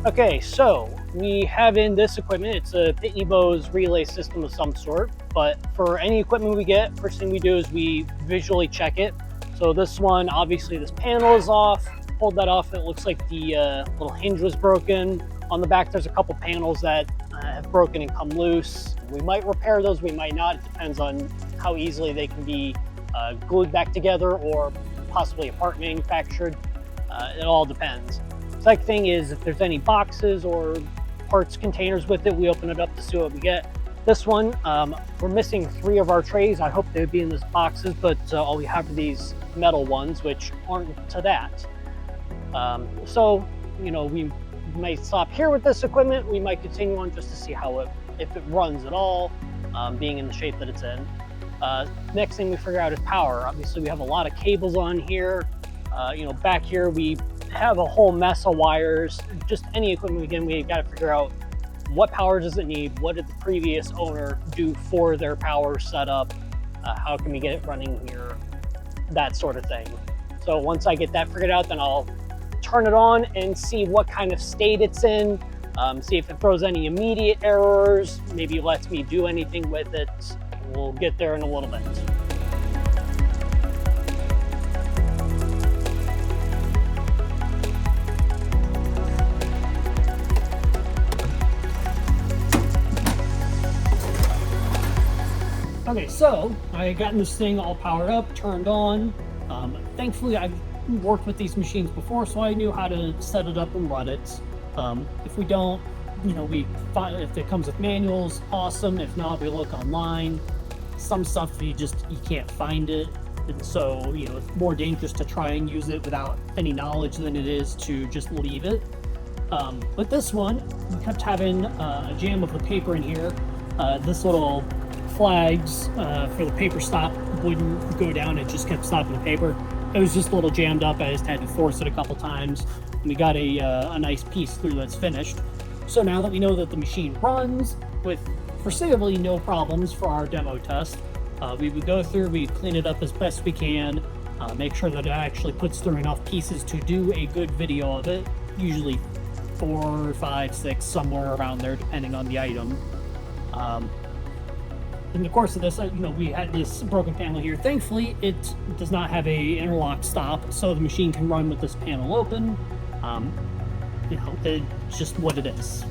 Okay, so we have in this equipment, it's a Pitney Bowes relay system of some sort, but for any equipment we get, first thing we do is we visually check it. So this one, obviously this panel is off, pulled that off, it looks like the little hinge was broken. On the back, there's a couple panels that have broken and come loose. We might repair those, we might not, it depends on how easily they can be glued back together or possibly apart manufactured. It all depends. Second thing is if there's any boxes or parts containers with it, we open it up to see what we get. This one, we're missing 3 of our trays. I hope they'd be in these boxes, but all we have are these metal ones, which aren't to that. So, you know, we might stop here with this equipment. We might continue on just to see how if it runs at all, being in the shape that it's in. Next thing we figure out is power. Obviously, we have a lot of cables on here. You know, back here we have a whole mess of wires. Just any equipment again, we got to figure out what power does it need, what did the previous owner do for their power setup, how can we get it running here, that sort of thing. So once I get that figured out, then I'll turn it on and see what kind of state it's in, see if it throws any immediate errors, maybe lets me do anything with it. We'll get there in a little bit. Okay, so I gotten this thing all powered up, turned on. Thankfully, I've worked with these machines before, so I knew how to set it up and run it. If we don't, you know, we find if it comes with manuals, awesome. If not, we look online. Some stuff you can't find it, and so you know it's more dangerous to try and use it without any knowledge than it is to just leave it. But this one, we kept having a jam of the paper in here. This little flags for the paper stop wouldn't go down, it just kept stopping the paper. It was just a little jammed up. I just had to force it a couple times, and we got a nice piece through that's finished. So now that we know that the machine runs with foreseeably no problems for our demo test, we would go through, we clean it up as best we can, make sure that it actually puts through enough pieces to do a good video of it, usually 4, 5, 6, somewhere around there depending on the item. In the course of this, you know, we had this broken panel here. Thankfully, it does not have a interlock stop, so the machine can run with this panel open. You know, it's just what it is.